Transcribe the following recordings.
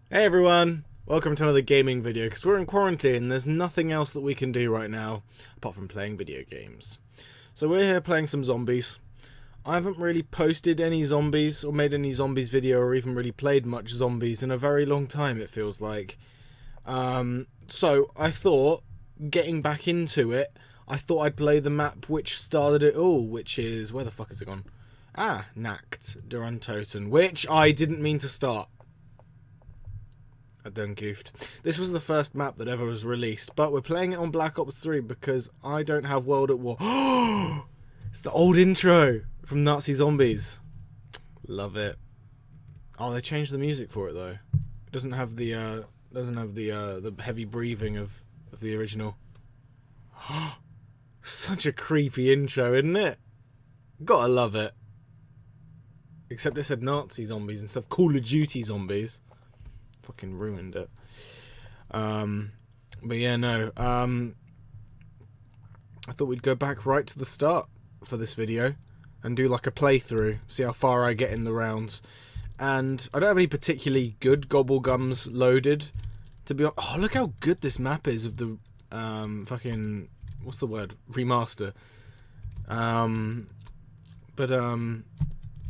Hey everyone, welcome to another gaming video, because we're in quarantine. There's nothing else that we can do right now apart from playing video games. So we're here playing some zombies. I haven't really posted any zombies or made any zombies video or even really played much zombies in a very long time, it feels like. So I thought, getting back into it, I thought I'd play the map which started it all, which is, where the fuck has it gone? NACHT Der Untoten, which I didn't mean to start. I done goofed. This was the first map that ever was released, but we're playing it on Black Ops 3 because I don't have World at War. It's the old intro from Nazi Zombies. Love it. Oh, they changed the music for it though. It doesn't have the heavy breathing of the original. Such a creepy intro, isn't it? Gotta love it. Except it said Nazi zombies instead of Call of Duty zombies. Fucking ruined it. But yeah, no. I thought we'd go back right to the start for this video and do like a playthrough, see how far I get in the rounds. And I don't have any particularly good gobble gums loaded, to be honest. Oh, look how good this map is with the fucking, what's the word, remaster.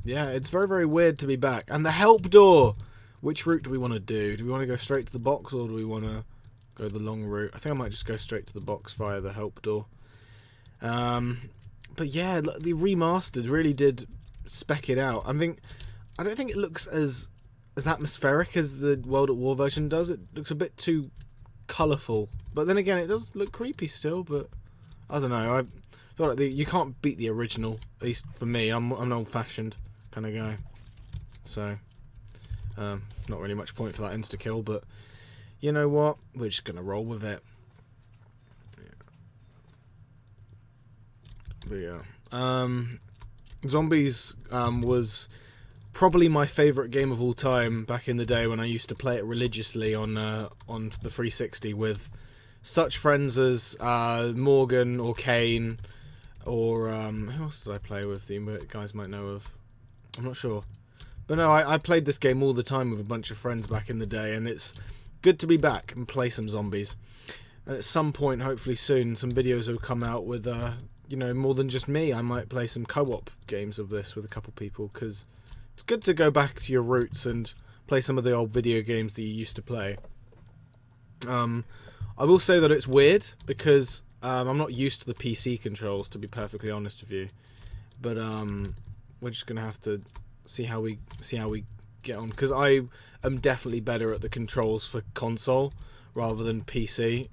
Yeah, it's very, very weird to be back. And the help door. Which route do we want to do? Do we want to go straight to the box, or do we want to go the long route? I think I might just go straight to the box via the help door. But yeah, the remastered really did spec it out. I don't think it looks as atmospheric as the World at War version does. It looks a bit too colourful. But then again, it does look creepy still. But I don't know. I feel like you can't beat the original. At least for me, I'm an old-fashioned kind of guy. So. Not really much point for that insta-kill, but you know what? We're just going to roll with it. But yeah. Zombies was probably my favourite game of all time back in the day when I used to play it religiously on the 360 with such friends as Morgan or Kane or who else did I play with that you guys might know of? I'm not sure. But no, I played this game all the time with a bunch of friends back in the day, and it's good to be back and play some zombies. And at some point, hopefully soon, some videos will come out with, more than just me. I might play some co-op games of this with a couple people, because it's good to go back to your roots and play some of the old video games that you used to play. I will say that it's weird, because I'm not used to the PC controls, to be perfectly honest with you. But we're just going to have to see how we get on, because I am definitely better at the controls for console rather than PC,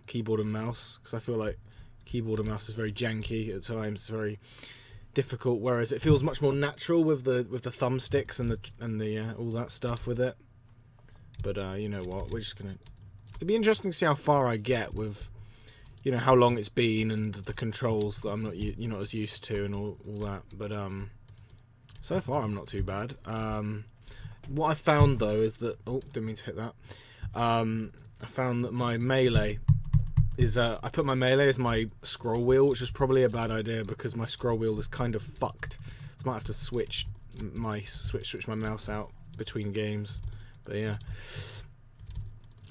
keyboard and mouse, because I feel like keyboard and mouse is very janky at times. It's very difficult, whereas it feels much more natural with the thumbsticks and the all that stuff with it. But you know what, we're just gonna, it'd be interesting to see how far I get with, how long it's been and the controls that I'm not not as used to and all that. But so far, I'm not too bad. What I found, though, is that... Oh, didn't mean to hit that. I found that my melee is... I put my melee as my scroll wheel, which is probably a bad idea because my scroll wheel is kind of fucked. So I might have to switch my mouse out between games. But yeah.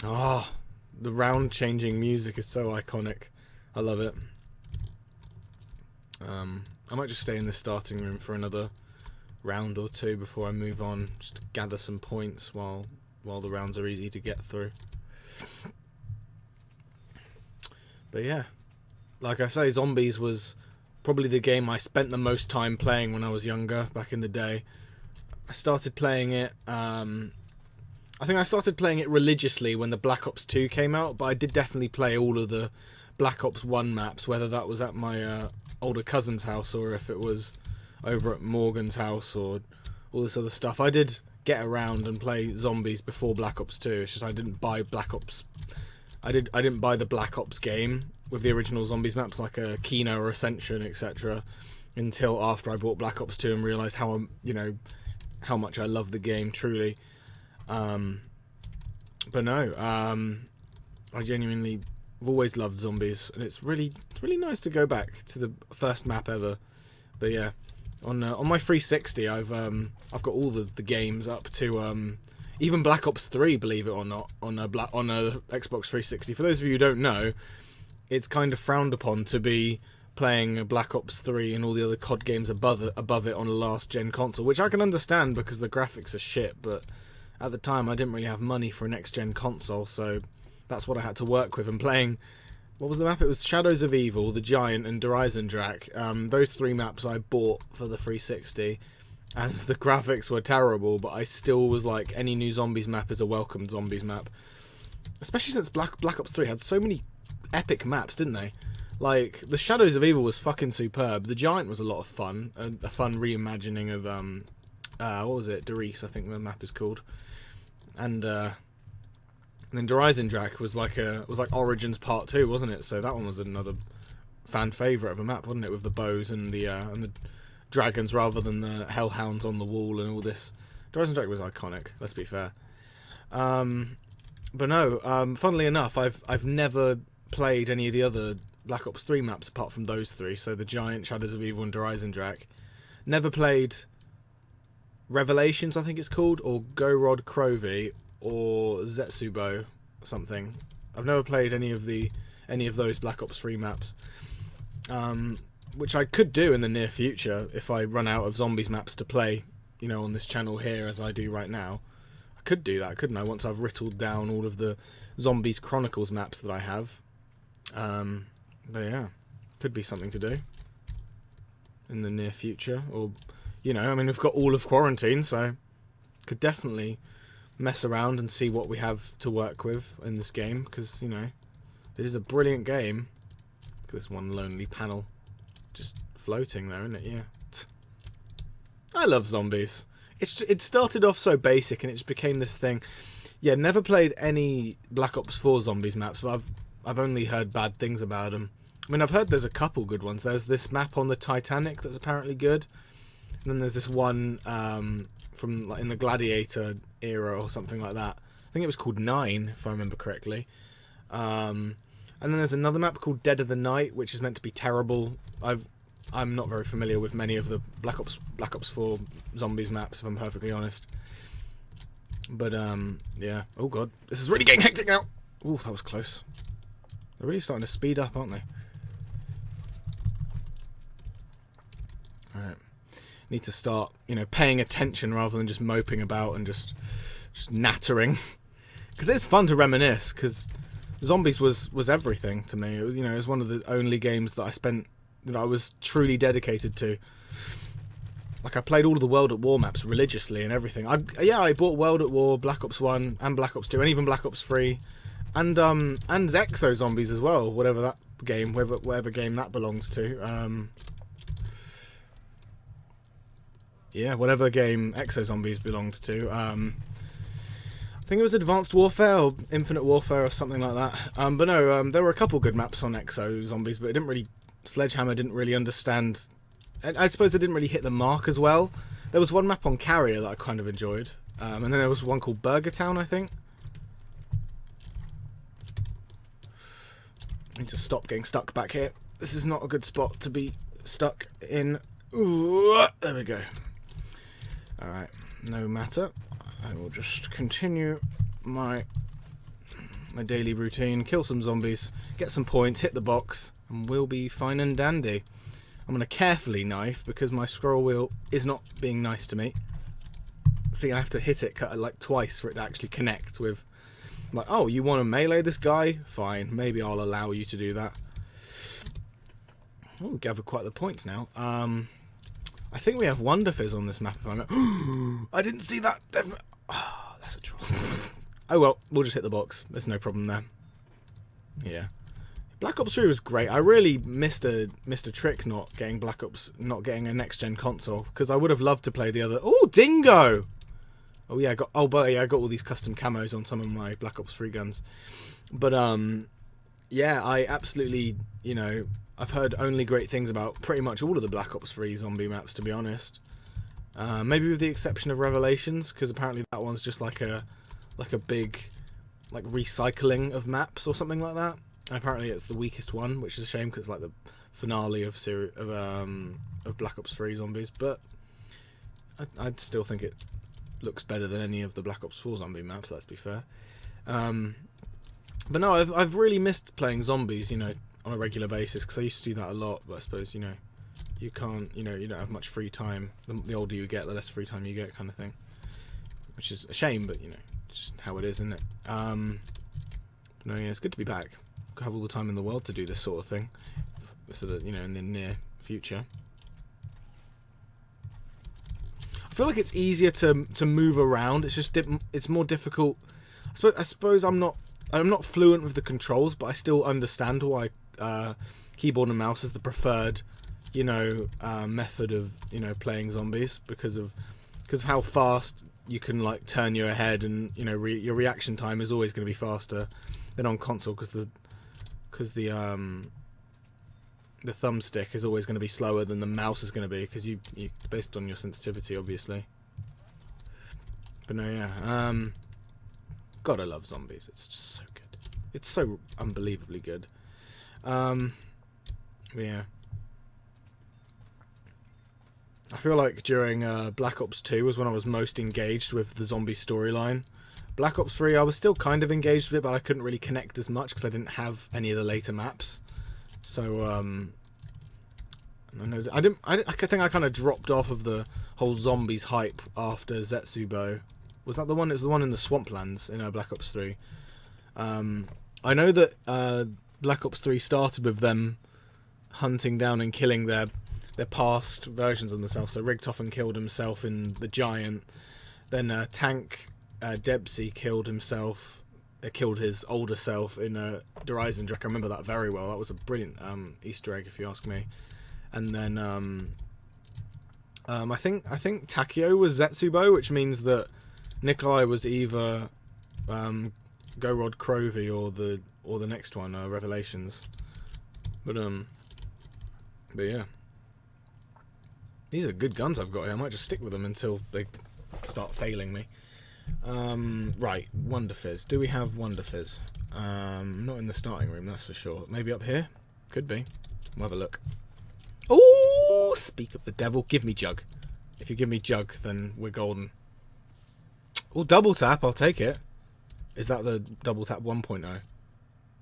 Ah, the round-changing music is so iconic. I love it. I might just stay in the starting room for another round or two before I move on, just to gather some points while the rounds are easy to get through. But yeah, like I say, Zombies was probably the game I spent the most time playing when I was younger, back in the day. I started playing it, I think I started playing it religiously when the Black Ops 2 came out, but I did definitely play all of the Black Ops 1 maps, whether that was at my older cousin's house or if it was over at Morgan's house or all this other stuff. I did get around and play Zombies before Black Ops 2. It's just I didn't buy Black Ops. I didn't buy the Black Ops game with the original Zombies maps like a Kino or Ascension, etc. until after I bought Black Ops 2 and realised how how much I love the game truly. But no, I genuinely have always loved Zombies, and it's really nice to go back to the first map ever. But yeah. On my 360, I've got all the games up to Even Black Ops 3, believe it or not, on a Xbox 360. For those of you who don't know, it's kind of frowned upon to be playing Black Ops 3 and all the other COD games above it on a last-gen console, which I can understand because the graphics are shit, but at the time I didn't really have money for a next-gen console, so that's what I had to work with. And playing, what was the map? It was Shadows of Evil, The Giant, and Der Eisendrache. Those 3 maps I bought for the 360, and the graphics were terrible, but I still was like, any new Zombies map is a welcome Zombies map. Especially since Black Ops 3 had so many epic maps, didn't they? Like, the Shadows of Evil was fucking superb. The Giant was a lot of fun. A fun reimagining of, what was it? Doris, I think the map is called. And then Der Eisendrache was like Origins Part 2, wasn't it? So that one was another fan favourite of a map, wasn't it? With the bows and the dragons rather than the hellhounds on the wall and all this. Der Eisendrache was iconic, let's be fair. But no, funnily enough, I've never played any of the other Black Ops 3 maps apart from those 3, so The Giant, Shadows of Evil, and Der Eisendrache. Never played Revelations, I think it's called, or Gorod Krovi, or Zetsubo something. I've never played any of those Black Ops 3 maps, which I could do in the near future if I run out of Zombies maps to play, you know, on this channel here as I do right now. I could do that, couldn't I, once I've whittled down all of the Zombies Chronicles maps that I have. But yeah, could be something to do in the near future, or, you know, I mean, we've got all of quarantine, so could definitely mess around and see what we have to work with in this game, because, you know, it is a brilliant game. Look at this one lonely panel just floating there, isn't it? Yeah, I love Zombies. It started off so basic and it just became this thing. Yeah, never played any Black Ops 4 Zombies maps, but I've only heard bad things about them. I mean, I've heard there's a couple good ones. There's this map on the Titanic that's apparently good. And then there's this one from like in the Gladiator era or something like that. I think it was called 9, if I remember correctly. And then there's another map called Dead of the Night, which is meant to be terrible. I'm not very familiar with many of the Black Ops 4 Zombies maps, if I'm perfectly honest. But yeah. Oh god, this is really getting hectic now. Ooh, that was close. They're really starting to speed up, aren't they? Alright. Need to start, you know, paying attention rather than just moping about and just nattering. Because it's fun to reminisce, because Zombies was everything to me. It was, you know, it was one of the only games that I was truly dedicated to. Like, I played all of the World at War maps religiously and everything. I bought World at War, Black Ops 1, and Black Ops 2, and even Black Ops 3. And Exo Zombies as well, whatever that game, whatever game that belongs to. Yeah, whatever game Exo Zombies belonged to. I think it was Advanced Warfare or Infinite Warfare or something like that. But no, there were a couple good maps on Exo Zombies, but Sledgehammer didn't really understand. I suppose they didn't really hit the mark as well. There was one map on Carrier that I kind of enjoyed, and then there was one called Burger Town, I think. I need to stop getting stuck back here. This is not a good spot to be stuck in. Ooh, there we go. Alright, no matter. I will just continue my daily routine, kill some zombies, get some points, hit the box, and we'll be fine and dandy. I'm going to carefully knife because my scroll wheel is not being nice to me. See, I have to hit it like twice for it to actually connect with. Like, oh, you want to melee this guy? Fine, maybe I'll allow you to do that. Oh, gathered quite the points now. I think we have Wonder Fizz on this map. I didn't see that. Oh, that's a troll. Oh well, we'll just hit the box. There's no problem there. Yeah. Black Ops 3 was great. I really missed a trick not getting a next gen console, because I would have loved to play the other. Oh, Dingo! Oh yeah, I got all these custom camos on some of my Black Ops 3 guns. But yeah, I absolutely, you know, I've heard only great things about pretty much all of the Black Ops 3 zombie maps, to be honest. Maybe with the exception of Revelations, because apparently that one's just like a big recycling of maps or something like that. And apparently it's the weakest one, which is a shame because it's like the finale of Black Ops 3 Zombies. But I'd still think it looks better than any of the Black Ops 4 zombie maps, let's be fair. But no, I've really missed playing zombies, you know, on a regular basis, because I used to do that a lot, but I suppose, you know, you can't, you know, you don't have much free time. The older you get, the less free time you get, kind of thing. Which is a shame, but, you know, it's just how it is, isn't it? No, yeah, it's good to be back. Have all the time in the world to do this sort of thing for the, you know, in the near future. I feel like it's easier to move around. It's just it's more difficult. I suppose I'm not fluent with the controls, but I still understand why keyboard and mouse is the preferred, you know, method of, you know, playing zombies, because of how fast you can like turn your head, and you know your reaction time is always going to be faster than on console, because the thumbstick is always going to be slower than the mouse is going to be, because you based on your sensitivity, obviously. But no, yeah, God, I love zombies. It's just so good. It's so unbelievably good. But yeah, I feel like during Black Ops 2 was when I was most engaged with the zombie storyline. Black Ops 3, I was still kind of engaged with it, but I couldn't really connect as much because I didn't have any of the later maps. So, I think I kind of dropped off of the whole zombies hype after Zetsubo. Was that the one? It was the one in the swamplands in Black Ops 3. I know that Black Ops 3 started with them hunting down and killing their past versions of themselves. So Richtofen killed himself in the Giant. Then Tank Debsey killed himself. Killed his older self in Der Eisendrache. I remember that very well. That was a brilliant Easter egg, if you ask me. And then I think Takeo was Zetsubo, which means that Nikolai was either Gorod Krovi or the next one, Revelations. But yeah, these are good guns I've got here. I might just stick with them until they start failing me. Right, Wonder Fizz. Do we have Wonder Fizz? Not in the starting room, that's for sure. Maybe up here? Could be. We'll have a look. Oh, speak of the devil. Give me Jug. If you give me Jug, then we're golden. Oh, double tap. I'll take it. Is that the double tap 1.0?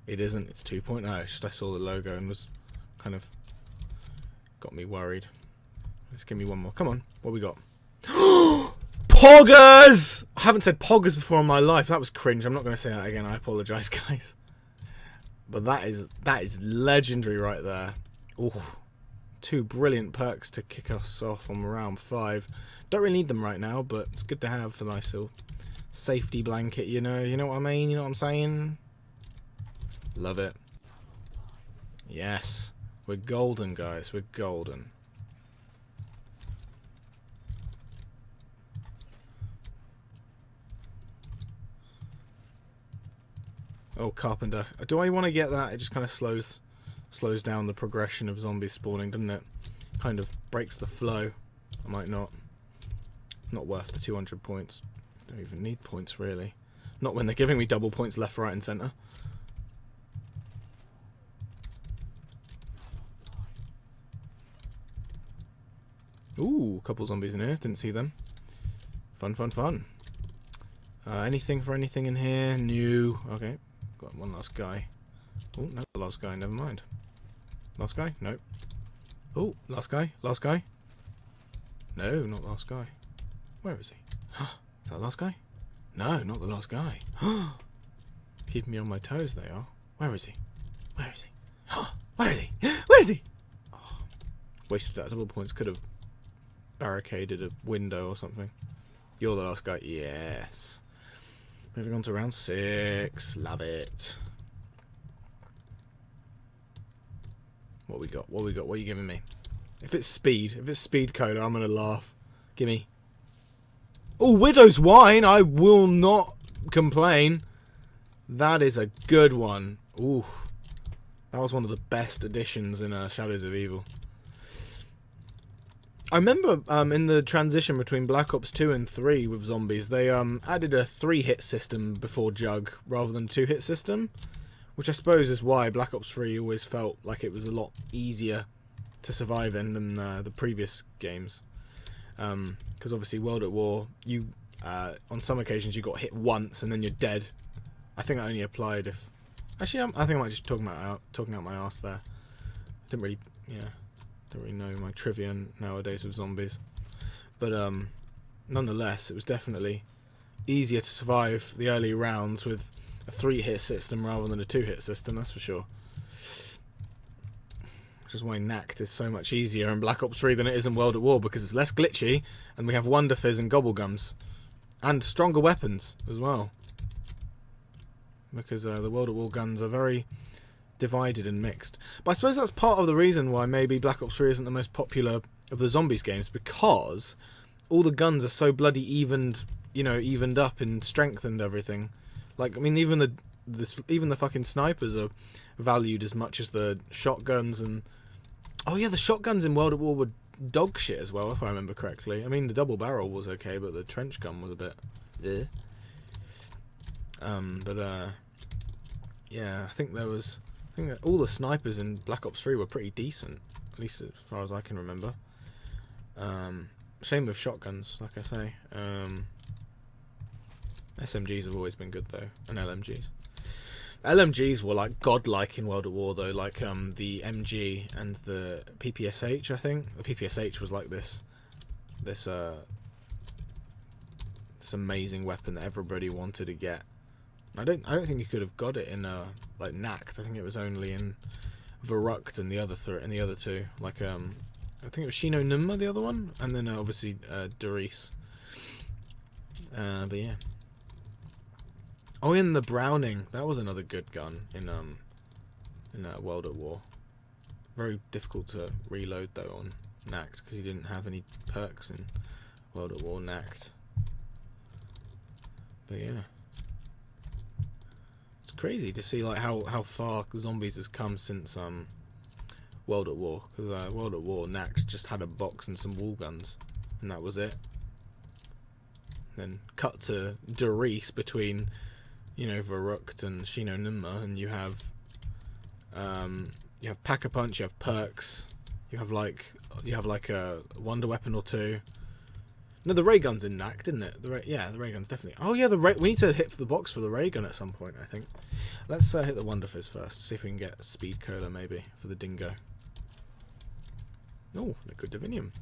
It isn't. It's 2.0. It's just I saw the logo and was kind of got me worried. Just give me one more. Come on. What we got? Poggers! I haven't said poggers before in my life. That was cringe. I'm not going to say that again. I apologise, guys. But that is legendary right there. Ooh. 2 brilliant perks to kick us off on round 5. Don't really need them right now, but it's good to have for a nice little safety blanket, you know what I mean? You know what I'm saying? Love it. Yes. We're golden, guys. We're golden. Oh, Carpenter. Do I want to get that? It just kind of slows down the progression of zombies spawning, doesn't it? Kind of breaks the flow. I might not. Not worth the 200 points. Don't even need points, really. Not when they're giving me double points left, right, and centre. Ooh, a couple zombies in here. Didn't see them. Fun, fun, fun. Anything for anything in here? New. Okay. Got one last guy. Oh, no, the last guy. Never mind. Last guy? No. Oh, last guy. Last guy. No, not last guy. Where is he? Is that the last guy? No, not the last guy. Keeping me on my toes, they are. Where is he? Where is he? Where is he? Where is he? Oh, wasted that double points. Could have barricaded a window or something. You're the last guy. Yes. Moving on to round 6. Love it. What we got? What we got? What are you giving me? If it's speed cola, I'm gonna laugh. Gimme. Oh, Widow's Wine! I will not complain. That is a good one. Ooh. That was one of the best additions in Shadows of Evil. I remember in the transition between Black Ops 2 and 3 with zombies, they added a 3-hit system before Jug rather than 2-hit system, which I suppose is why Black Ops 3 always felt like it was a lot easier to survive in than the previous games. Because obviously World at War, you on some occasions you got hit once and then you're dead. I think that only applied if... Actually, I think I might just talking out my ass there. Don't really know my trivia nowadays with zombies. But nonetheless, it was definitely easier to survive the early rounds with a 3-hit system rather than a 2-hit system, that's for sure. Which is why NACHT is so much easier in Black Ops 3 than it is in World at War, because it's less glitchy, and we have Wonder Fizz and Gobblegums. And stronger weapons as well. Because the World at War guns are very divided and mixed. But I suppose that's part of the reason why maybe Black Ops 3 isn't the most popular of the zombies games, because all the guns are so bloody evened up in strength and everything. Like, I mean, even the fucking snipers are valued as much as the shotguns. And oh yeah, the shotguns in World at War were dog shit as well, if I remember correctly. I mean, the double barrel was okay, but the trench gun was a bit yeah, I think that all the snipers in Black Ops 3 were pretty decent, at least as far as I can remember. Same with shotguns, like I say. SMGs have always been good though, and LMGs. LMGs were like godlike in World at War though, like the MG and the PPSH. I think the PPSH was like this amazing weapon that everybody wanted to get. I don't think you could have got it in like NACHT. I think it was only in Verrucht and the other two. Like I think it was Shino Numa, the other one, and then obviously Doris. But yeah. Oh, in the Browning, that was another good gun in World at War. Very difficult to reload though on NACHT because you didn't have any perks in World at War NACHT. But yeah, it's crazy to see like how far zombies has come since World at War, because World at War NACHT just had a box and some wall guns, and that was it. Then cut to Doris between, Verrucht and Shino Numa, and you have Pack-a-Punch, you have perks, you have like a wonder weapon or two. No, the ray gun's in NACHT, isn't it? The ray gun's definitely. Oh yeah, we need to hit the box for the ray gun at some point, I think. Let's hit the Wonder Fizz first. See if we can get Speed Cola maybe for the Dingo. Oh, Liquid Divinium.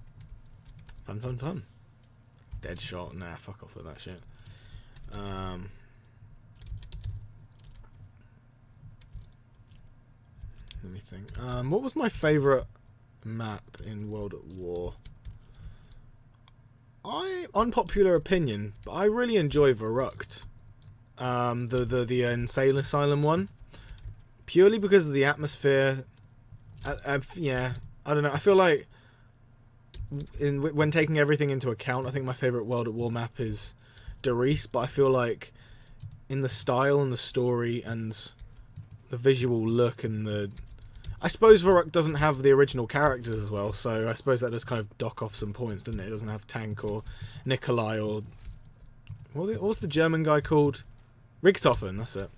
Fun. Dead shot. Nah, fuck off with that shit. Let me think. What was my favourite map in World at War? Unpopular opinion, but I really enjoy Verrucht. The Insane Asylum one. Purely because of the atmosphere. Yeah, I don't know. I feel like when taking everything into account, I think my favourite World at War map is Doris, but I feel like in the style and the story and the visual look and I suppose Verrucht doesn't have the original characters as well, so I suppose that does kind of dock off some points, doesn't it? It doesn't have Tank or Nikolai or... What was the German guy called? Richtofen, that's it.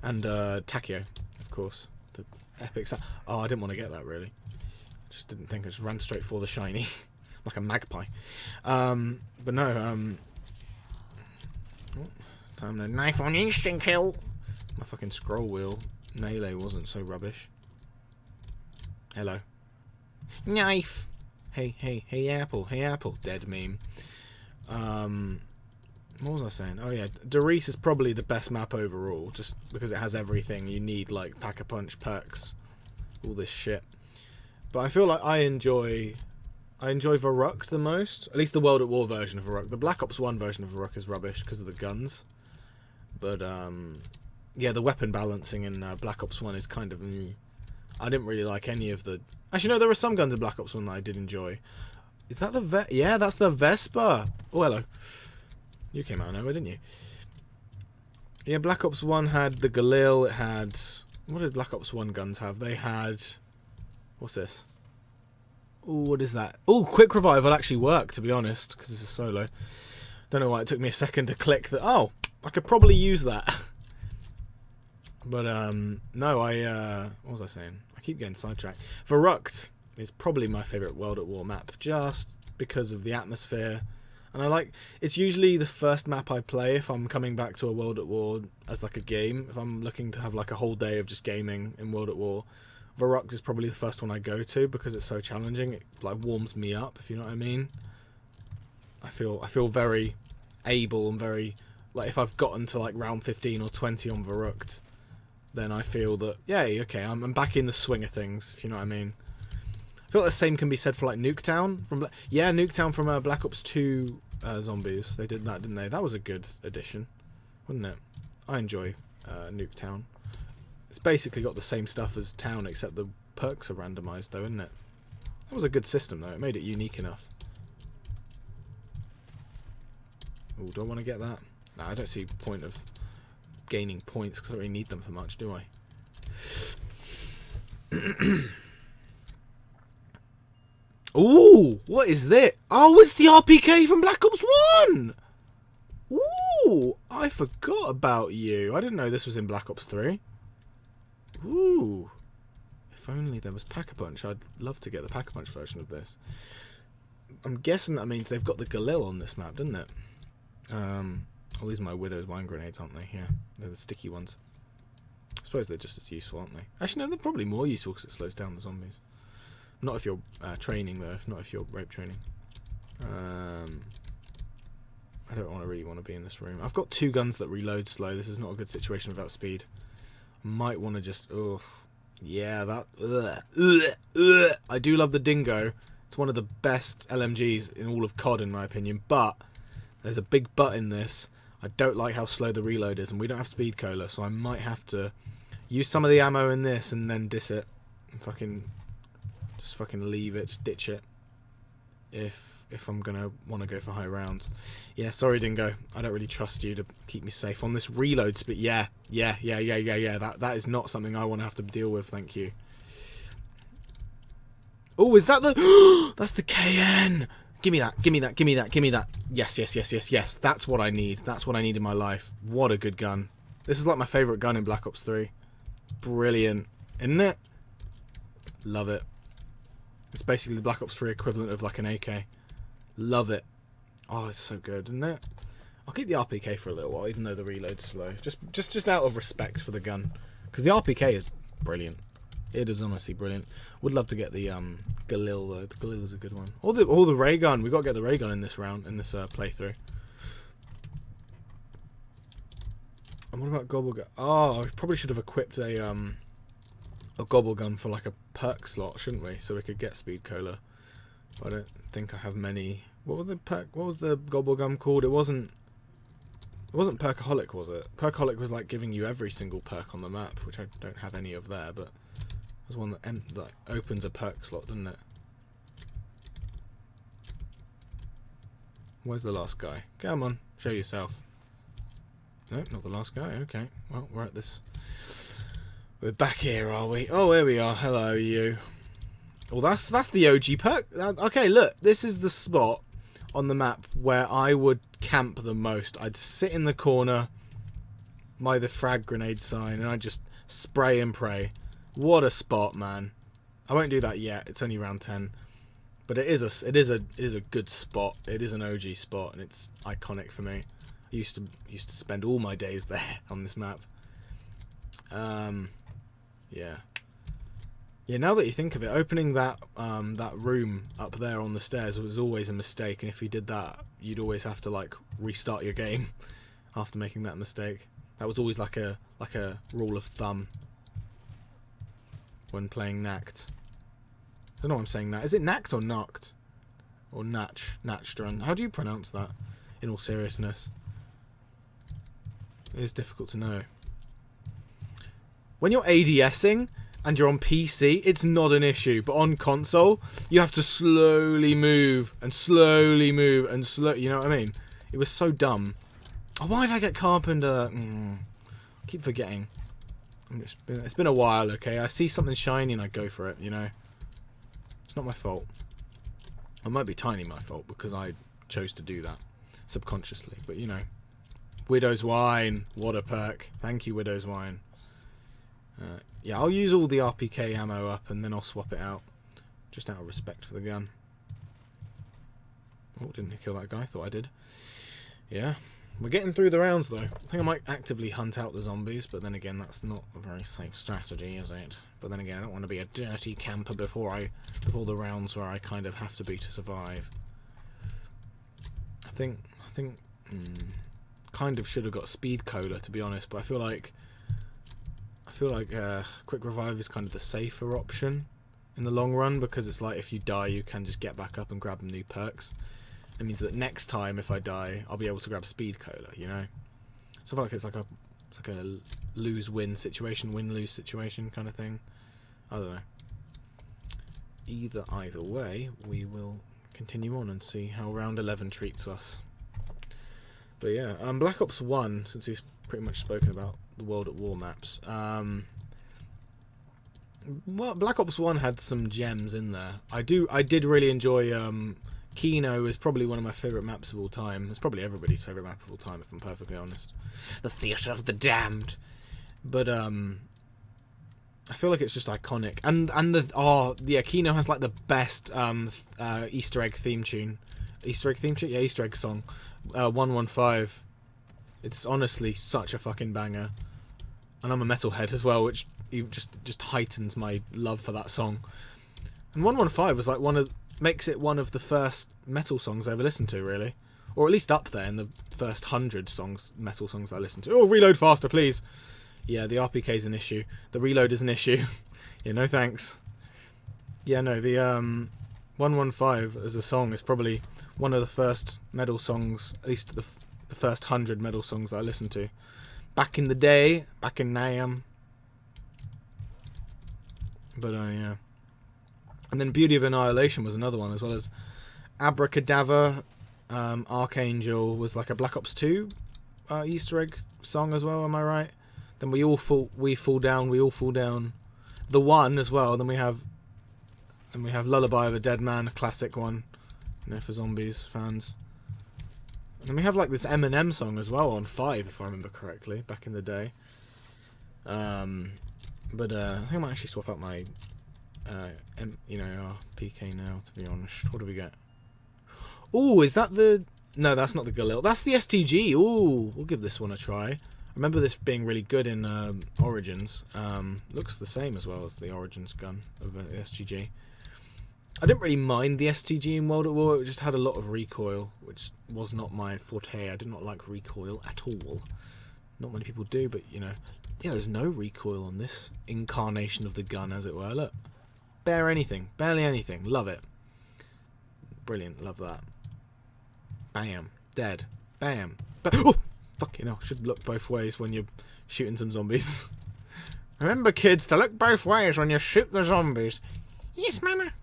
And Takio, of course. The epic... Oh, I didn't want to get that, really. Just didn't think. I just ran straight for the shiny. Like a magpie. But no, time to knife on instant kill. My fucking scroll wheel melee wasn't so rubbish. Hello. Knife. Hey apple, dead meme. What was I saying? Oh yeah, Doris is probably the best map overall, just because it has everything you need, like Pack-a-Punch, perks, all this shit. But I feel like I enjoy Verrucht the most. At least the World at War version of Verrucht. The Black Ops 1 version of Verrucht is rubbish because of the guns. But yeah, the weapon balancing in Black Ops 1 is kind of meh. I didn't really like any of the... Actually, no, there were some guns in Black Ops 1 that I did enjoy. Is that the Yeah, that's the Vespa. Oh, hello. You came out of nowhere, didn't you? Yeah, Black Ops 1 had the Galil. It had... What did Black Ops 1 guns have? They had... What's this? Oh, what is that? Oh, Quick Revival actually worked, to be honest, because it's a solo. Don't know why it took me a second to click that. Oh, I could probably use that. But, no, what was I saying? I keep getting sidetracked. Verrucht is probably my favourite World at War map, just because of the atmosphere And I like, it's usually the first map I play if I'm coming back to a World at War as like a game. If I'm looking to have like a whole day of just gaming in World at War, Varuk is probably the first one I go to because it's so challenging. It like warms me up, if you know what I mean. I feel very able and very, like, if I've gotten to like round 15 or 20 on Varuk, then I feel that, yay, okay, I'm back in the swing of things, if you know what I mean. I feel like the same can be said for like Nuketown from Nuketown from Black Ops 2 Zombies. They did that, didn't they? That was a good addition, wasn't it? I enjoy Nuketown. It's basically got the same stuff as Town, except the perks are randomised, though, isn't it? That was a good system, though. It made it unique enough. Oh, do I want to get that? Nah, I don't see the point of gaining points because I don't really need them for much, do I? Ooh, what is this? Oh, it's the RPK from Black Ops 1! Ooh, I forgot about you. I didn't know this was in Black Ops 3. Ooh. If only there was Pack-a-Punch. I'd love to get the Pack-a-Punch version of this. I'm guessing that means they've got the Galil on this map, doesn't it? Well, these are my Widow's wine grenades, aren't they? Yeah, they're the sticky ones. I suppose they're just as useful, aren't they? Actually, no, they're probably more useful because it slows down the zombies. Not if you're training, though. Not if you're rape training. I don't really want to be in this room. I've got 2 guns that reload slow. This is not a good situation without speed. Might want to just... Oh, yeah, that... I do love the Dingo. It's one of the best LMGs in all of COD, in my opinion. But there's a big but in this. I don't like how slow the reload is, and we don't have speed cola, so I might have to use some of the ammo in this and then diss it. And just fucking leave it, just ditch it. If I'm gonna want to go for high rounds. Yeah, sorry Dingo. I don't really trust you to keep me safe on this reload speed. Yeah. That is not something I want to have to deal with, thank you. Oh, is that the... That's the KN! Give me that. Yes. That's what I need. That's what I need in my life. What a good gun. This is like my favourite gun in Black Ops 3. Brilliant. Isn't it? Love it. It's basically the Black Ops 3 equivalent of like an AK. Love it. Oh, it's so good, isn't it? I'll keep the RPK for a little while, even though the reload's slow. Just out of respect for the gun. Because the RPK is brilliant. It is honestly brilliant. Would love to get the Galil, though. The Galil is a good one. Or the ray gun. We've got to get the ray gun in this round, in this playthrough. And what about Gobble Gun? Oh, I probably should have equipped a Gobble Gun for like a perk slot, shouldn't we? So we could get speed cola. But I don't think I have many. What was the Gobble Gun called? It wasn't Perkaholic, was it? Perkaholic was like giving you every single perk on the map, which I don't have any of there, but there's one that opens a perk slot, doesn't it? Where's the last guy? Come on, show yourself. No, not the last guy. Okay, well, we're at this. We're back here, are we? Oh, here we are. Hello, you. Well, that's the OG perk. Okay, look, this is the spot on the map where I would camp the most. I'd sit in the corner by the frag grenade sign and I'd just spray and pray. What a spot, man. I won't do that yet. It's only round 10. But it is a good spot. It is an OG spot and it's iconic for me. I used to spend all my days there on this map. Yeah. Yeah, now that you think of it, opening that that room up there on the stairs was always a mistake, and if you did that, you'd always have to like restart your game after making that mistake. That was always like a rule of thumb when playing NACHT. I don't know why I'm saying that. Is it NACHT or NACHT? Or NACHT Der Untoten? How do you pronounce that, in all seriousness? It is difficult to know. When you're ADSing and you're on PC, it's not an issue. But on console, you have to slowly move and slowly move and you know what I mean? It was so dumb. Oh, why did I get Carpenter? I keep forgetting. It's been a while, okay? I see something shiny and I go for it, you know? It's not my fault. It might be tiny my fault because I chose to do that subconsciously. But, you know. Widow's Wine. What a perk. Thank you, Widow's Wine. Yeah, I'll use all the RPK ammo up and then I'll swap it out. Just out of respect for the gun. Oh, didn't kill that guy. Thought I did. Yeah. We're getting through the rounds, though. I think I might actively hunt out the zombies, but then again, that's not a very safe strategy, is it? But then again, I don't want to be a dirty camper before the rounds where I kind of have to be to survive. I think kind of should have got speed cola, to be honest, but I feel like quick revive is kind of the safer option in the long run, because it's like if you die, you can just get back up and grab new perks. It means that next time, if I die, I'll be able to grab speed cola, you know? So I feel like it's like a lose-win situation, win-lose situation kind of thing. I don't know. Either way, we will continue on and see how round 11 treats us. But yeah, Black Ops 1, since we've pretty much spoken about the World at War maps. Well, Black Ops 1 had some gems in there. I did really enjoy Kino is probably one of my favourite maps of all time. It's probably everybody's favourite map of all time, if I'm perfectly honest. The Theatre of the Damned. But I feel like it's just iconic. And Kino has like the best Easter egg theme tune. Easter egg theme tune? Yeah, Easter egg song. 115. It's honestly such a fucking banger. And I'm a metalhead as well, which just heightens my love for that song. And 115 was like makes it one of the first metal songs I ever listened to, really. Or at least up there in the first 100 metal songs I listened to. Oh, reload faster, please. Yeah, the RPK is an issue. The reload is an issue. Yeah, no thanks. Yeah, no, the 115 as a song is probably one of the first metal songs, at least the first 100 metal songs that I listened to. Back in the day, back in NAM. But, yeah. And then Beauty of Annihilation was another one, as well as Abracadabra, Archangel was like a Black Ops 2 Easter egg song as well, am I right? Then we fall down. The One as well. Then we have Lullaby of a Dead Man, a classic one, you know, for zombies fans. And then we have like this Eminem song as well on 5, if I remember correctly, back in the day. But I think I might actually swap out my PK now, to be honest. What do we get? Oh, is that the... No, that's not the Galil. That's the STG. Oh, we'll give this one a try. I remember this being really good in Origins. Looks the same as well as the Origins gun of the STG. I didn't really mind the STG in World at War. It just had a lot of recoil, which was not my forte. I did not like recoil at all. Not many people do, but, you know... Yeah, there's no recoil on this incarnation of the gun, as it were. Look. Barely anything. Love it. Brilliant. Love that. Bam. Dead. Bam. Oh! Fucking hell. Should look both ways when you're shooting some zombies. Remember, kids, to look both ways when you shoot the zombies. Yes, mama.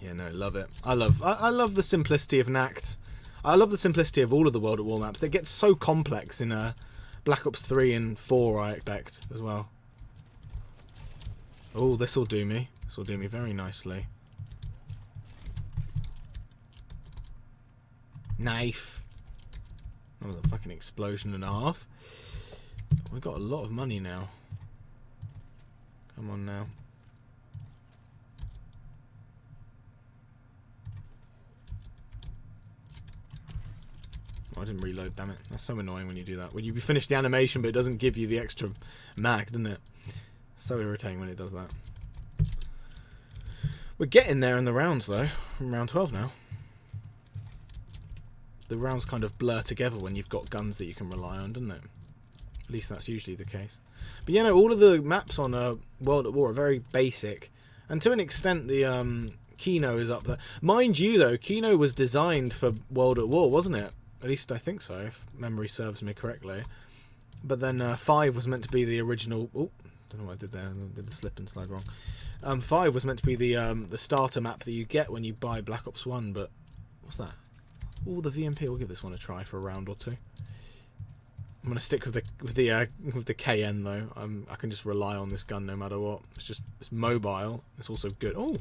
Yeah, no, love it. I love the simplicity of NACT. I love the simplicity of all of the World at War maps. They get so complex in Black Ops 3 and 4, I expect, as well. Oh, this'll do me. This'll do me very nicely. Knife. That was a fucking explosion and a half. We got a lot of money now. Come on now. Oh, I didn't reload, damn it. That's so annoying when you do that. When you finish the animation but it doesn't give you the extra mag, doesn't it? So irritating when it does that. We're getting there in the rounds though. We're in round 12 now. The rounds kind of blur together when you've got guns that you can rely on, doesn't it? At least that's usually the case. But you know, all of the maps on World at War are very basic. And to an extent the Kino is up there. Mind you though, Kino was designed for World at War, wasn't it? At least I think so, if memory serves me correctly. But then 5 was meant to be the original... Oh, don't know what I did there. I did the slip and slide wrong. 5 was meant to be the starter map that you get when you buy Black Ops 1, but... What's that? Oh, the VMP. We'll give this one a try for a round or two. I'm going to stick with the KN, though. I can just rely on this gun no matter what. It's mobile. It's also good. Oh!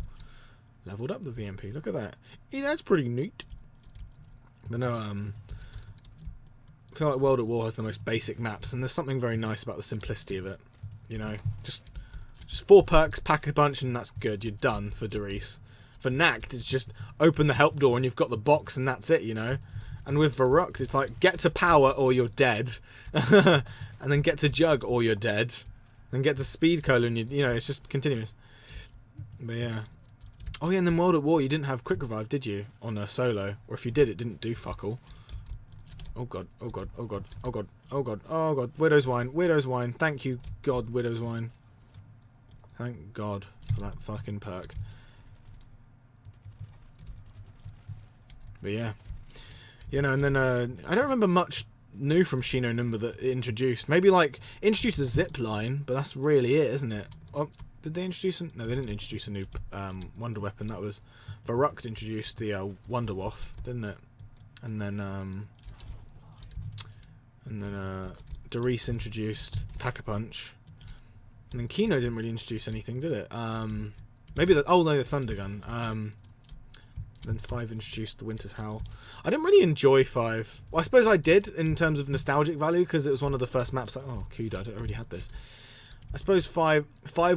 Leveled up the VMP. Look at that. Yeah, that's pretty neat. But no, I feel like World at War has the most basic maps, and there's something very nice about the simplicity of it. You know, just 4 perks, pack a bunch, and that's good. You're done for Doris. For NACHT, it's just open the help door and you've got the box and that's it, you know. And with Varrock, it's like, get to power or you're dead. And then get to jug or you're dead. Then get to speed cola and you know, it's just continuous. But yeah. Oh yeah, and then World at War, you didn't have quick revive, did you? On a solo. Or if you did, it didn't do fuck all. Oh god, oh god, oh god, oh god, oh god, oh god. Widow's Wine, Widow's Wine. Thank you, God, Widow's Wine. Thank God for that fucking perk. But yeah. You know, and then I don't remember much new from Shino Number that it introduced. Maybe like introduce a zip line, but that's really it, isn't it? Oh, did they introduce a... No, they didn't introduce a new wonder weapon. That was Varrock introduced the Wonder Waff, didn't it? And then Doris introduced Pack-a-Punch. And then Kino didn't really introduce anything, did it? Maybe the... Oh no, the Thunder Gun. Then 5 introduced the Winter's Howl. I didn't really enjoy 5. Well, I suppose I did in terms of nostalgic value because it was one of the first maps. Like, oh, Kuda, I already had this. I suppose 5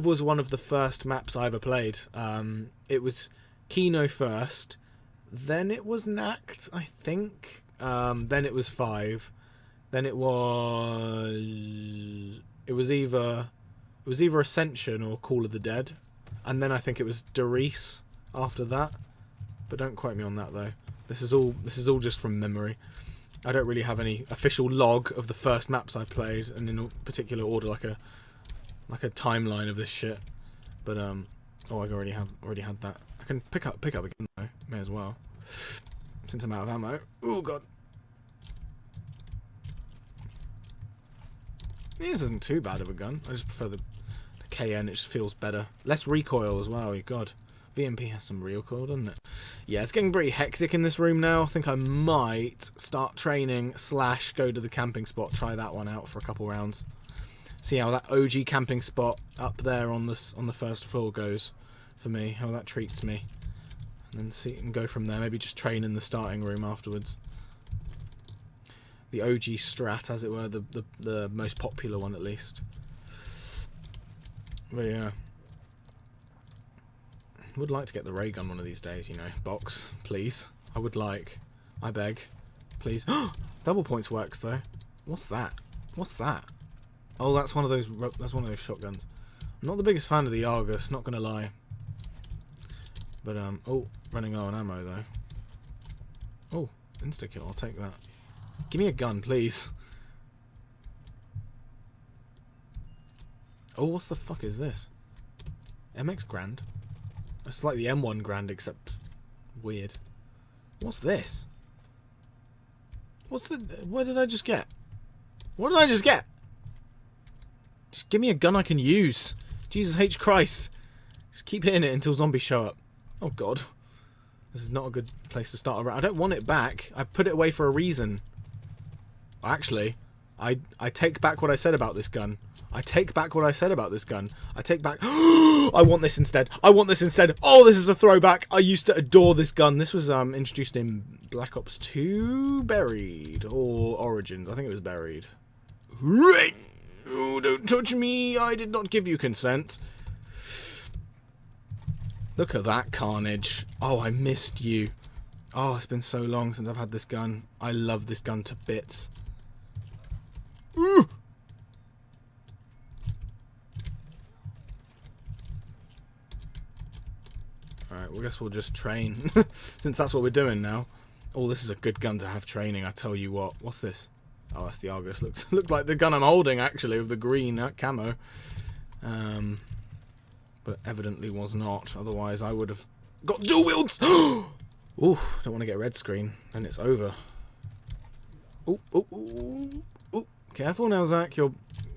was one of the first maps I ever played. It was Kino first, then it was NACHT, I think. Then it was 5. Then it was either Ascension or Call of the Dead, and then I think it was Doris after that. But don't quote me on that though. This is all just from memory. I don't really have any official log of the first maps I played, and in a particular order, like a timeline of this shit. But oh, I already had that. I can pick up again though. May as well, since I'm out of ammo. Oh god. Yeah, this isn't too bad of a gun. I just prefer the KN. It just feels better. Less recoil as well. God. VMP has some recoil, doesn't it? Yeah, it's getting pretty hectic in this room now. I think I might start training / go to the camping spot, try that one out for a couple rounds. See how that OG camping spot up there on the first floor goes for me, how that treats me. And then see and go from there, maybe just train in the starting room afterwards. The OG strat, as it were, the most popular one at least. But yeah. Would like to get the ray gun one of these days, you know. Box, please. I would like. I beg. Please. Double points works though. What's that? What's that? Oh, that's one of those shotguns. I'm not the biggest fan of the Argus, not gonna lie. But oh, running low on ammo though. Oh, insta kill, I'll take that. Give me a gun, please. Oh, what's the fuck is this? MX Grand? It's like the M1 Grand, except weird. What's this? What did I just get? What did I just get? Just give me a gun I can use. Jesus H. Christ. Just keep hitting it until zombies show up. Oh god. This is not a good place to start a round. I don't want it back. I put it away for a reason. Actually, I take back what I said about this gun. I take back what I said about this gun. I take back... I want this instead. I want this instead. Oh, this is a throwback. I used to adore this gun. This was introduced in Black Ops 2 Buried. Or Origins. I think it was Buried. Oh, don't touch me. I did not give you consent. Look at that carnage. Oh, I missed you. Oh, it's been so long since I've had this gun. I love this gun to bits. Ooh. Alright, well, I guess we'll just train. Since that's what we're doing now. Oh, this is a good gun to have training, I tell you what. What's this? Oh, that's the Argus. Looked like the gun I'm holding, actually, with the green camo. But evidently was not. Otherwise, I would have got dual wields! Ooh, don't want to get a red screen. Then it's over. Ooh, ooh, ooh, ooh. Careful now, Zach. You're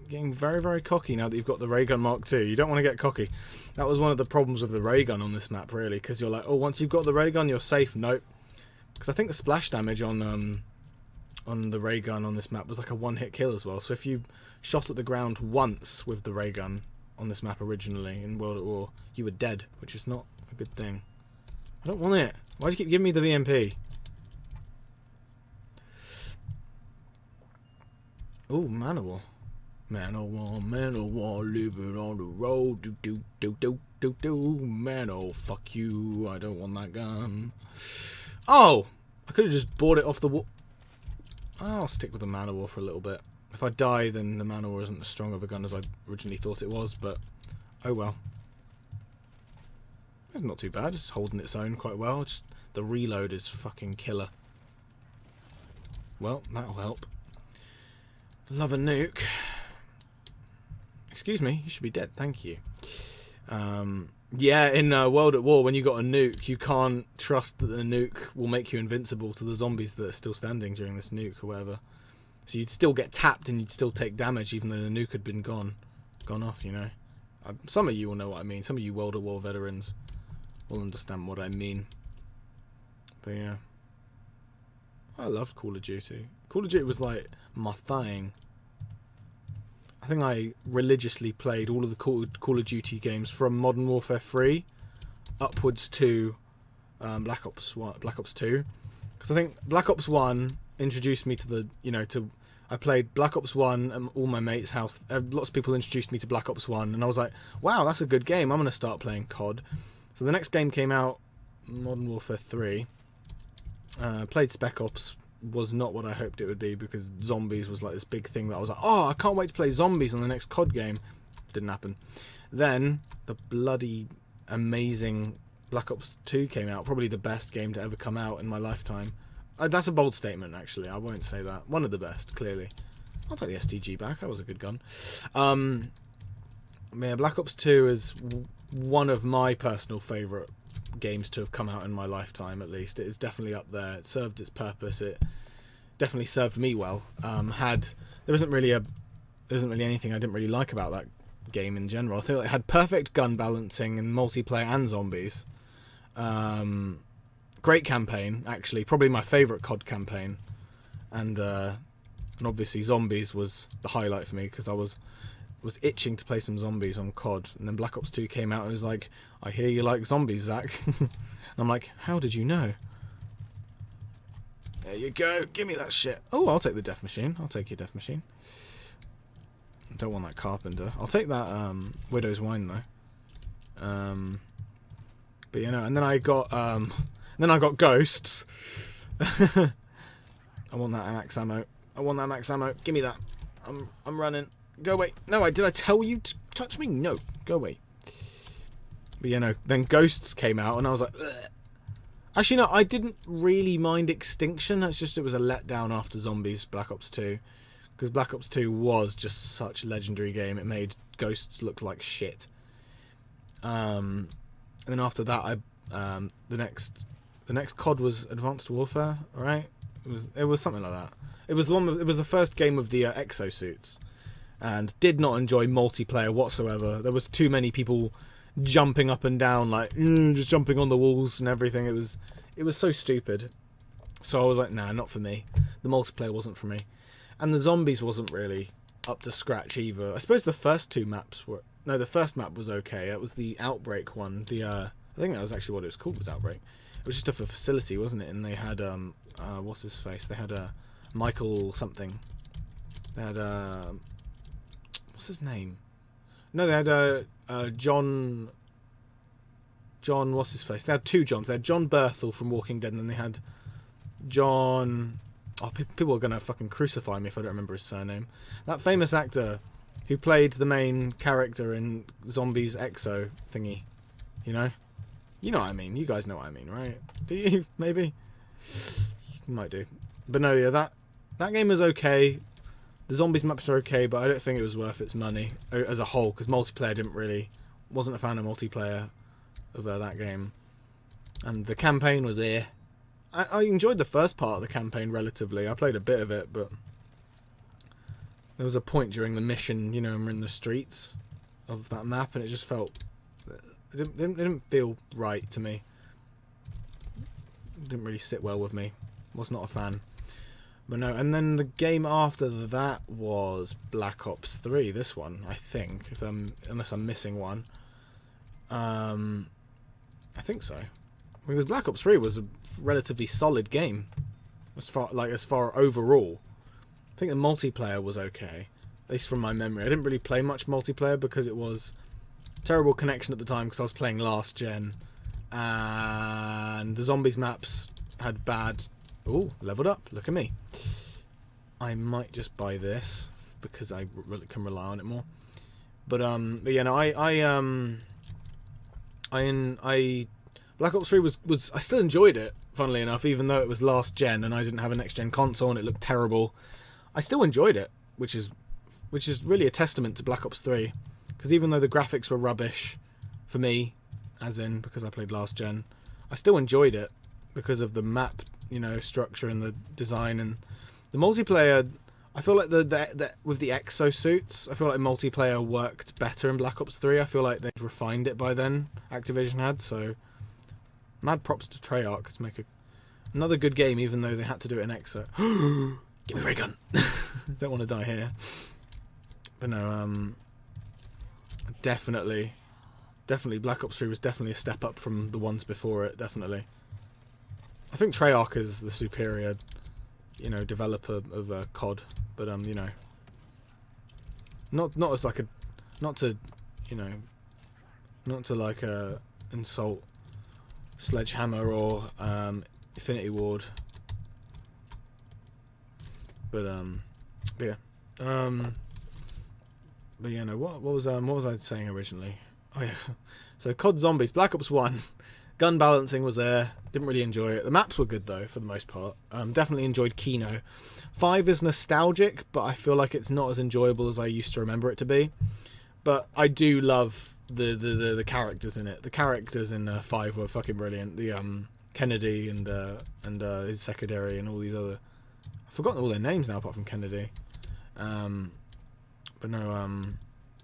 getting very, very cocky now that you've got the ray gun Mark II. You don't want to get cocky. That was one of the problems with the ray gun on this map, really, because you're like, oh, once you've got the ray gun, you're safe. Nope. Because I think the splash damage on the ray gun on this map was like a one-hit kill as well. So if you shot at the ground once with the ray gun on this map originally in World at War, you were dead, which is not a good thing. I don't want it. Why do you keep giving me the VMP? Oh, Manowar. Man-o-war, living on the road. Do. Man, oh, fuck you. I don't want that gun. Oh! I could have just bought it off the wall. I'll stick with the Man-o-war for a little bit. If I die, then the Man-o-war isn't as strong of a gun as I originally thought it was, but oh well. It's not too bad. It's holding its own quite well. Just the reload is fucking killer. Well, that'll help. Love a nuke. Excuse me, you should be dead, thank you. Yeah, in World at War, when you got a nuke, you can't trust that the nuke will make you invincible to the zombies that are still standing during this nuke or whatever. So you'd still get tapped and you'd still take damage even though the nuke had been gone off, you know. Some of you will know what I mean. Some of you World at War veterans will understand what I mean. But yeah. I loved Call of Duty. Call of Duty was like my thing. I think I religiously played all of the Call of Duty games from Modern Warfare 3 upwards to Black Ops 2. Because I think Black Ops 1 introduced me to the, I played Black Ops 1 at all my mates' house. Lots of people introduced me to Black Ops 1 and I was like, wow, that's a good game. I'm going to start playing COD. So the next game came out, Modern Warfare 3. Played Spec Ops. Was not what I hoped it would be because zombies was like this big thing that I was like, oh, I can't wait to play zombies on the next COD game. Didn't happen. Then the bloody amazing Black Ops 2 came out, probably the best game to ever come out in my lifetime. That's a bold statement, actually. I won't say that. One of the best, clearly. I'll take the STG back. That was a good gun. Yeah, Black Ops 2 is one of my personal favourite games to have come out in my lifetime, at least. It is definitely up there. It served its purpose. It definitely served me well. There isn't really anything I didn't really like about that game in general. I think it had perfect gun balancing and multiplayer and zombies. Great campaign, actually. Probably my favourite COD campaign. And obviously zombies was the highlight for me because I was itching to play some zombies on COD, and then Black Ops 2 came out and was like, I hear you like zombies, Zach. And I'm like, how did you know? There you go, give me that shit. Oh, I'll take the death machine. I'll take your death machine. I don't want that carpenter. I'll take that Widow's Wine though. But and then I got ghosts. I want that max ammo. Give me that. I'm running. Go away. No, did I tell you to touch me? No. Go away. But then Ghosts came out and I was like, ugh. Actually, no, I didn't really mind Extinction. That's just, it was a letdown after Zombies Black Ops 2. Because Black Ops 2 was just such a legendary game. It made Ghosts look like shit. And then after that, the next COD was Advanced Warfare, right? It was something like that. It was the first game of the exosuits. And did not enjoy multiplayer whatsoever. There was too many people jumping up and down, like just jumping on the walls and everything. It was so stupid. So I was like, nah, not for me. The multiplayer wasn't for me, and the zombies wasn't really up to scratch either. I suppose the first two maps were. No, the first map was okay. It was the Outbreak one. I think that was actually what it was called. Was Outbreak. It was just a facility, wasn't it? And they had what's his face? They had Michael something. They had what's his name? No, they had John, what's his face? They had two Johns. They had John Berthel from Walking Dead, and then they had John... Oh, people are going to fucking crucify me if I don't remember his surname. That famous actor who played the main character in Zombies Exo thingy. You know what I mean. You guys know what I mean, right? Do you? Maybe? You might do. But no, yeah, that game was okay. The zombies maps are okay, but I don't think it was worth its money as a whole, because multiplayer wasn't a fan of multiplayer of that game. And the campaign was there. I enjoyed the first part of the campaign relatively. I played a bit of it, but there was a point during the mission, and we're in the streets of that map, and it just felt... It didn't feel right to me. It didn't really sit well with me. Was not a fan. But no, and then the game after that was Black Ops 3. This one, I think, unless I'm missing one. I think so. Because Black Ops 3 was a relatively solid game, as far overall. I think the multiplayer was okay. at least from my memory. I didn't really play much multiplayer because it was terrible connection at the time because I was playing last gen, and the zombies maps had bad. Ooh, leveled up. Look at me. I might just buy this because I really can rely on it more. But yeah, no, I Black Ops 3 was I still enjoyed it, funnily enough, even though it was last gen and I didn't have a next gen console and it looked terrible. I still enjoyed it, which is really a testament to Black Ops 3, because even though the graphics were rubbish for me, as in because I played last gen, I still enjoyed it because of the map, you know, structure and the design and the multiplayer. I feel like the with the exosuits, I feel like multiplayer worked better in Black Ops 3. I feel like they'd refined it by then, Activision had, so mad props to Treyarch to make another good game, even though they had to do it in exo. Give me a ray gun. Don't want to die here. But no, definitely Black Ops 3 was definitely a step up from the ones before it, definitely. I think Treyarch is the superior, you know, developer of COD, but you know, not as like not to like insult Sledgehammer or Infinity Ward, but yeah, but yeah, no, what was I saying originally? Oh yeah, so COD Zombies, Black Ops 1. Gun balancing was there. Didn't really enjoy it. The maps were good though, for the most part. Definitely enjoyed Kino. 5 is nostalgic, but I feel like it's not as enjoyable as I used to remember it to be. But I do love the characters in it. The characters in 5 were fucking brilliant. The Kennedy and his secretary and all these other. I've forgotten all their names now apart from Kennedy. But no, I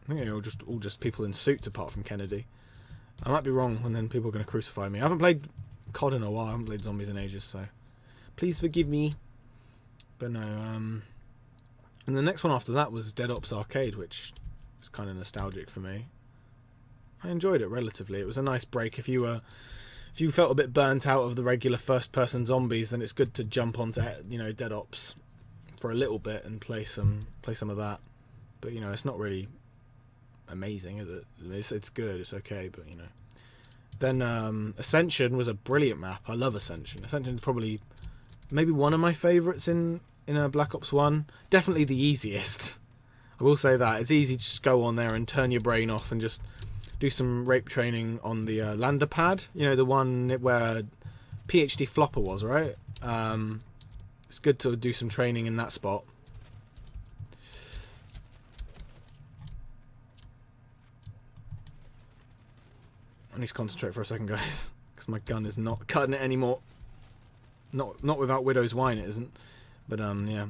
think they're all just people in suits apart from Kennedy. I might be wrong, and then people are going to crucify me. I haven't played COD in a while. I haven't played Zombies in ages, so please forgive me. But no, and the next one after that was Dead Ops Arcade, which was kind of nostalgic for me. I enjoyed it relatively. It was a nice break. If you felt a bit burnt out of the regular first-person zombies, then it's good to jump onto, you know, Dead Ops for a little bit and play some of that. But you know, it's not really amazing, is it? It's good, it's okay, but you know. Then Ascension was a brilliant map. I love Ascension. Ascension's probably maybe one of my favourites in Black Ops 1. Definitely the easiest. I will say that. It's easy to just go on there and turn your brain off and just do some rape training on the lander pad. You know, the one where PhD Flopper was, right? It's good to do some training in that spot. I need to concentrate for a second, guys, because my gun is not cutting it anymore. Not without Widow's Wine, it isn't. But yeah.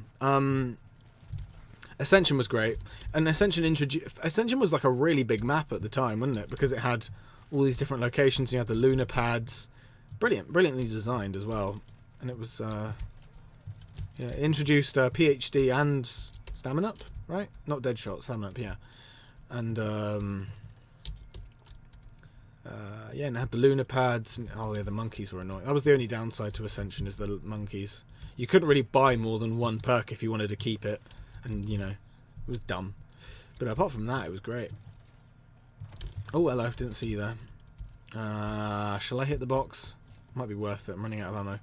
Ascension was great, and Ascension was like a really big map at the time, wasn't it? Because it had all these different locations. You had the lunar pads, brilliantly designed as well, and it was yeah, it introduced PhD and Stamina Up, right? Not Deadshot, Stamina Up, yeah, and yeah, and it had the lunar pads. And, oh yeah, the monkeys were annoying. That was the only downside to Ascension, is the monkeys. You couldn't really buy more than one perk if you wanted to keep it, and you know, it was dumb. But apart from that, it was great. Oh, hello, didn't see you there. Shall I hit the box? Might be worth it. I'm running out of ammo.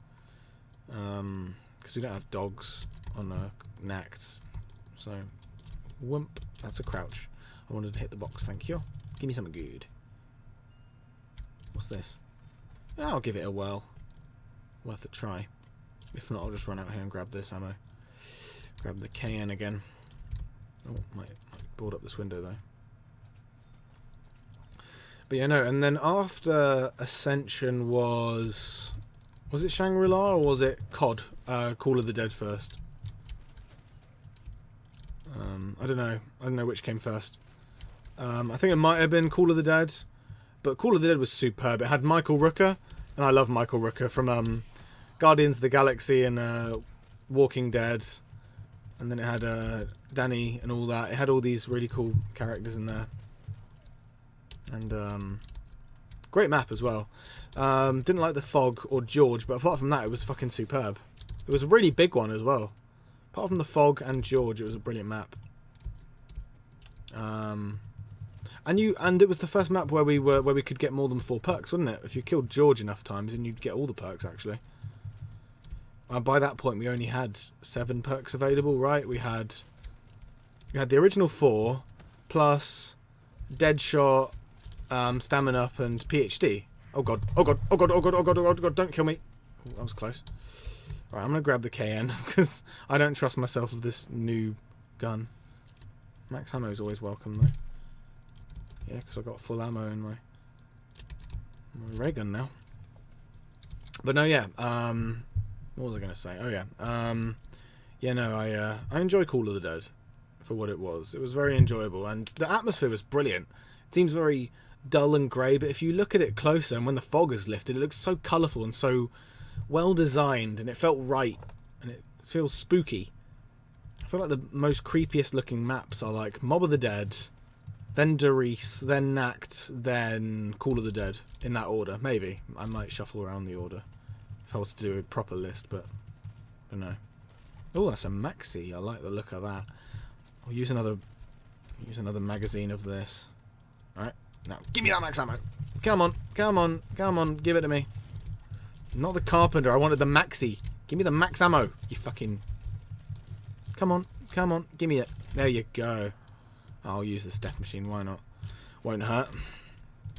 Because we don't have dogs on NACHT. So, whoomp. That's a crouch. I wanted to hit the box, thank you. Give me something good. What's this? Yeah, I'll give it a whirl. Worth a try. If not, I'll just run out here and grab this ammo. Grab the KN again. Oh, might board up this window though. But yeah, no, and then after Ascension was it Shangri-La or was it COD? Call of the Dead first. I don't know. I don't know which came first. I think it might have been Call of the Dead. But Call of the Dead was superb. It had Michael Rooker, and I love Michael Rooker from Guardians of the Galaxy and Walking Dead. And then it had Danny and all that. It had all these really cool characters in there. And great map as well. Didn't like the fog or George, but apart from that, it was fucking superb. It was a really big one as well. Apart from the fog and George, it was a brilliant map. And it was the first map where we could get more than 4 perks, wasn't it? If you killed George enough times, then you'd get all the perks actually. By that point, we only had 7 perks available, right? We had the original 4 plus Deadshot, Stamina Up, and PhD. Oh god! Oh god! Oh god! Oh god! Oh god! Oh god! Don't kill me! Ooh, that was close. All right, I'm gonna grab the KN because I don't trust myself with this new gun. Max ammo is always welcome though. Yeah, because I've got full ammo in my ray gun now. But no, yeah. What was I gonna say? Oh yeah. Yeah, no, I enjoy Call of the Dead for what it was. It was very enjoyable, and the atmosphere was brilliant. It seems very dull and grey, but if you look at it closer, and when the fog is lifted, it looks so colourful and so well designed, and it felt right, and it feels spooky. I feel like the most creepiest looking maps are like Mob of the Dead, then Doris, then NACHT, then Call of the Dead, in that order. Maybe I might shuffle around the order if I was to do a proper list, but no. Oh, that's a maxi. I like the look of that. I'll use another magazine of this. All right, now give me that max ammo. Come on, come on, come on, give it to me. Not the Carpenter. I wanted the maxi. Give me the max ammo. You fucking. Come on, come on, give me it. There you go. I'll use this death machine. Why not? Won't hurt.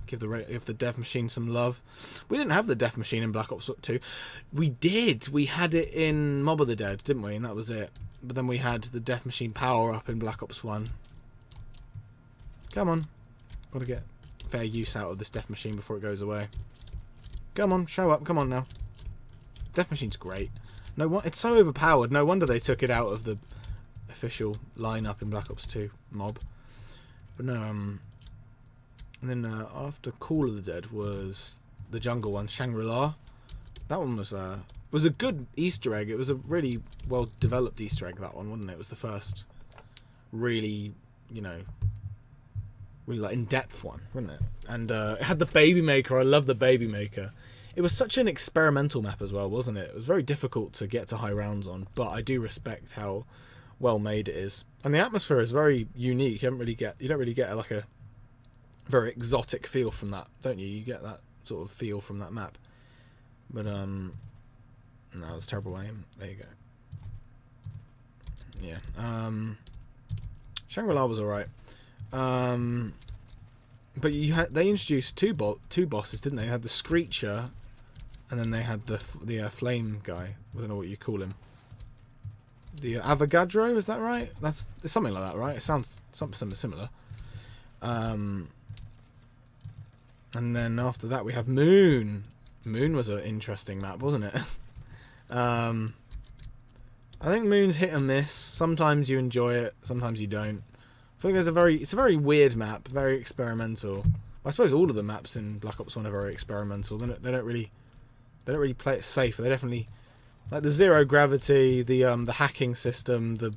Give the death machine some love. We didn't have the death machine in Black Ops 2. We did. We had it in Mob of the Dead, didn't we? And that was it. But then we had the death machine power up in Black Ops 1. Come on. Got to get fair use out of this death machine before it goes away. Come on, show up. Come on now. Death machine's great. No, it's so overpowered. No wonder they took it out of the official lineup in Black Ops 2 Mob. But no, and then after Call of the Dead was the jungle one, Shangri-La. That one was a good Easter egg. It was a really well developed Easter egg, that one, wasn't it? It was the first really, you know, really like in-depth one, wasn't it? And it had the baby maker. I love the baby maker. It was such an experimental map as well, wasn't it? It was very difficult to get to high rounds on, but I do respect how well made it is. And the atmosphere is very unique. You don't really get like a very exotic feel from that, don't you? You get that sort of feel from that map. But no, it's terrible aim. There you go. Yeah. Shangri-La was alright. But they introduced two bosses, didn't they? They had the Screecher, and then they had the flame guy. I don't know what you call him. The Avogadro, is that right? It's something like that, right? It sounds something similar. And then after that we have Moon. Moon was an interesting map, wasn't it? I think Moon's hit and miss. Sometimes you enjoy it, sometimes you don't. I think it's a very weird map, very experimental. I suppose all of the maps in Black Ops 1 are very experimental. They don't really play it safe. They definitely, like the zero gravity, the hacking system, the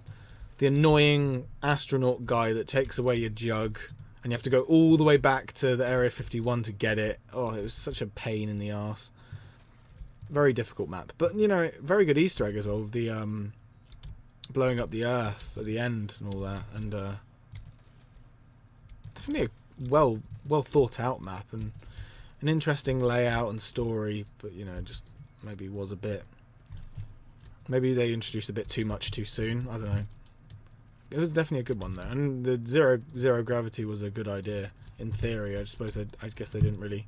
annoying astronaut guy that takes away your jug, and you have to go all the way back to the Area 51 to get it. Oh, it was such a pain in the arse. Very difficult map, but you know, very good Easter egg as well with the blowing up the Earth at the end and all that, and definitely a well thought out map and an interesting layout and story, but you know, just maybe was a bit. Maybe they introduced a bit too much too soon. I don't know. It was definitely a good one though, and the zero gravity was a good idea in theory. I guess they didn't really.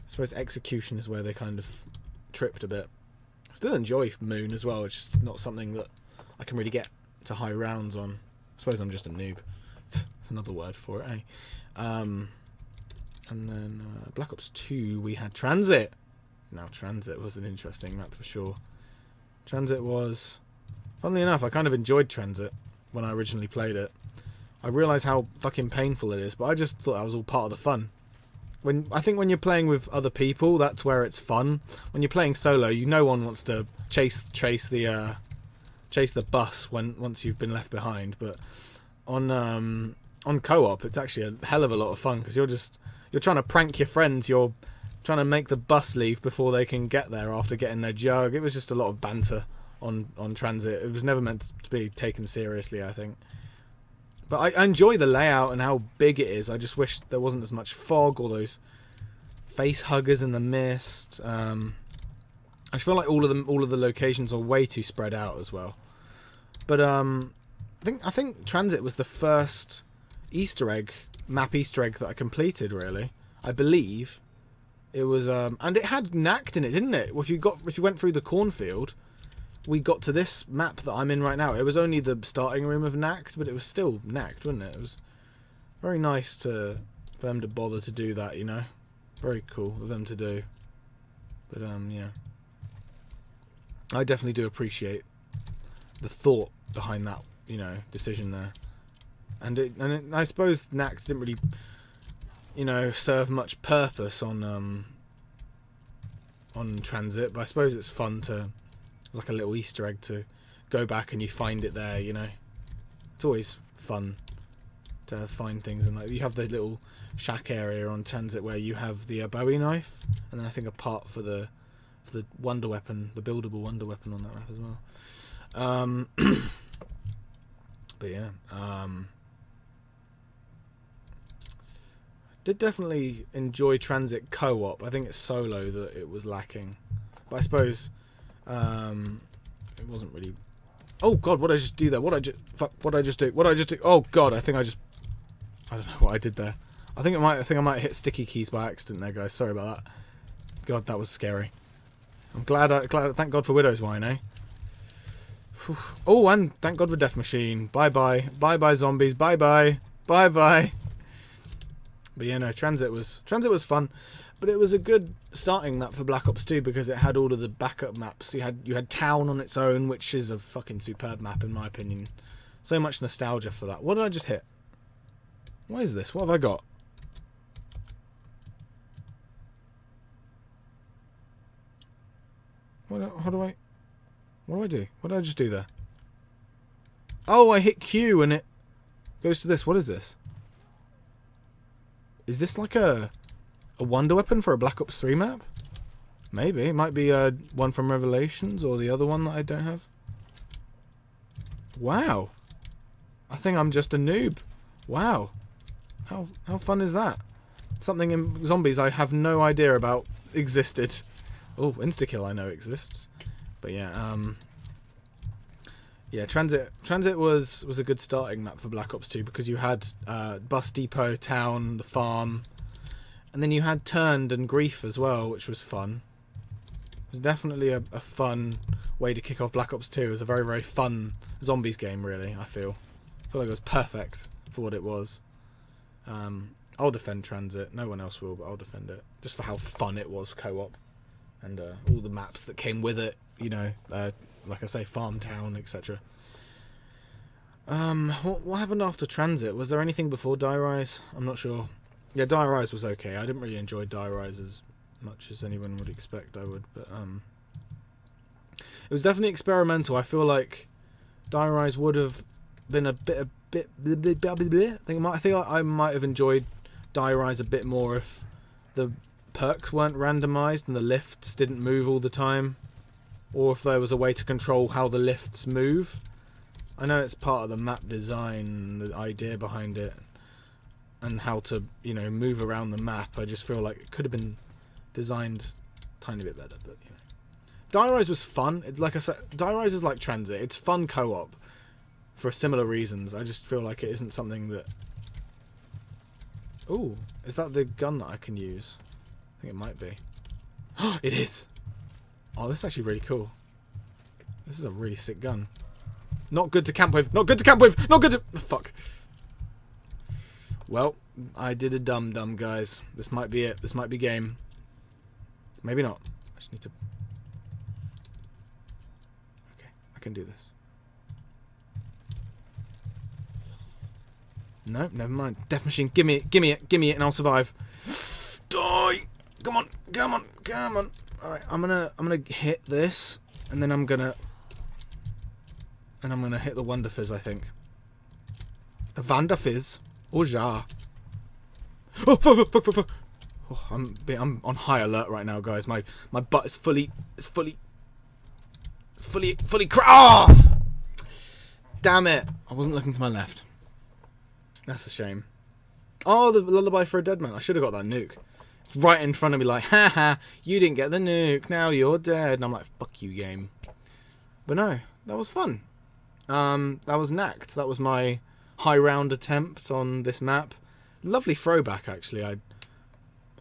I suppose execution is where they kind of tripped a bit. I still enjoy Moon as well. It's just not something that I can really get to high rounds on. I suppose I'm just a noob. It's another word for it, eh? And then Black Ops 2 we had Transit. Now Transit was an interesting map for sure. Transit was, funnily enough, I kind of enjoyed Transit when I originally played it. I realised how fucking painful it is, but I just thought that was all part of the fun. I think when you're playing with other people, that's where it's fun. When you're playing solo, no one wants to chase the bus once you've been left behind. But on co-op, it's actually a hell of a lot of fun because you're trying to prank your friends. You're trying to make the bus leave before they can get there after getting their jug. It was just a lot of banter on Transit. It was never meant to be taken seriously, I think. But I enjoy the layout and how big it is. I just wish there wasn't as much fog or those face huggers in the mist. I feel like all of the locations are way too spread out as well. But I think Transit was the first map Easter egg that I completed. Really, I believe it was. And it had NACHT in it, didn't it? If you went through the cornfield, we got to this map that I'm in right now. It was only the starting room of NACHT, but it was still NACHT, wasn't it? It was very nice for them to bother to do that, you know. Very cool of them to do. But yeah, I definitely do appreciate the thought behind that, you know, decision there. And I suppose NACHT didn't really, you know, serve much purpose on Transit, but I suppose it's fun to. It's like a little Easter egg to go back and you find it there, you know. It's always fun to find things, and like you have the little shack area on Transit where you have the Bowie knife, and then I think a part for the wonder weapon, the buildable wonder weapon on that map as well. But yeah, did definitely enjoy Transit co-op. I think it's solo that it was lacking, but I suppose it wasn't really. Oh god, what did I just do there? What did I just do? Oh god, I don't know what I did there. I think I might hit sticky keys by accident there, guys. Sorry about that. God, that was scary. I'm glad. Thank God for Widow's Wine, eh? Whew. Oh, and thank God for Death Machine. Bye bye zombies. Bye bye. But yeah, no, Transit was fun, but it was a good starting map for Black Ops 2 because it had all of the backup maps. You had Town on its own, which is a fucking superb map in my opinion. So much nostalgia for that. What did I just hit? What is this? What have I got? What do I do? What did I just do there? Oh, I hit Q and it goes to this. What is this? Is this like a wonder weapon for a Black Ops 3 map? Maybe. It might be one from Revelations or the other one that I don't have. Wow. I think I'm just a noob. Wow. How fun is that? Something in zombies I have no idea about existed. Oh, insta-kill I know exists. But yeah, yeah, Transit was a good starting map for Black Ops 2 because you had Bus Depot, Town, the farm, and then you had Turned and Grief as well, which was fun. It was definitely a fun way to kick off Black Ops 2. It was a very, very fun zombies game, really, I feel like it was perfect for what it was. I'll defend Transit. No one else will, but I'll defend it. Just for how fun it was co-op. And all the maps that came with it, you know, like I say, Farm Town, etc. What happened after Transit? Was there anything before Die Rise? I'm not sure. Yeah, Die Rise was okay. I didn't really enjoy Die Rise as much as anyone would expect I would, but it was definitely experimental. I feel like Die Rise would have been a bit. I think I might have enjoyed Die Rise a bit more if the perks weren't randomized and the lifts didn't move all the time, or if there was a way to control how the lifts move. I know it's part of the map design, the idea behind it, and how to, you know, move around the map. I just feel like it could have been designed a tiny bit better, but you know. Die Rise was fun. Like I said, Die Rise is like Transit. It's fun co-op for similar reasons. I just feel like it isn't something that... Ooh, is that the gun that I can use? I think it might be. It is! Oh, this is actually really cool. This is a really sick gun. Not good to camp with! Not good to camp with! Not good to... Oh, fuck. Well, I did a dum-dum, guys. This might be it. This might be game. Maybe not. I just need to... Okay, I can do this. No, never mind. Death Machine, give me it, and I'll survive. Die! Come on. Alright, I'm gonna hit this, and then I'm gonna hit the Wonder Fizz, I think. The Vanda Fizz. Oh, ja. Oh, fuck. Oh, I'm on high alert right now, guys. My butt is fully Oh! Damn it. I wasn't looking to my left. That's a shame. Oh, the Lullaby for a Dead Man. I should have got that nuke. It's right in front of me like, haha, you didn't get the nuke, now you're dead. And I'm like, fuck you, game. But no, that was fun. That was NACHT. That was my high round attempt on this map. Lovely throwback, actually. I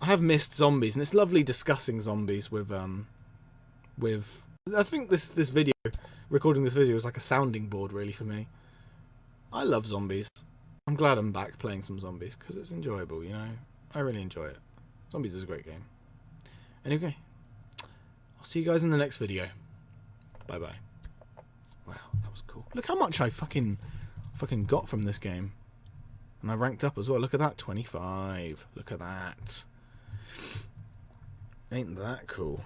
have missed zombies, and it's lovely discussing zombies with I think this video, recording this video, is like a sounding board really for me. I love zombies. I'm glad I'm back playing some zombies because it's enjoyable, you know. I really enjoy it. Zombies is a great game. Anyway, I'll see you guys in the next video. Bye bye. Wow, that was cool. Look how much I fucking got from this game. And I ranked up as well. Look at that, 25. Look at that. Ain't that cool?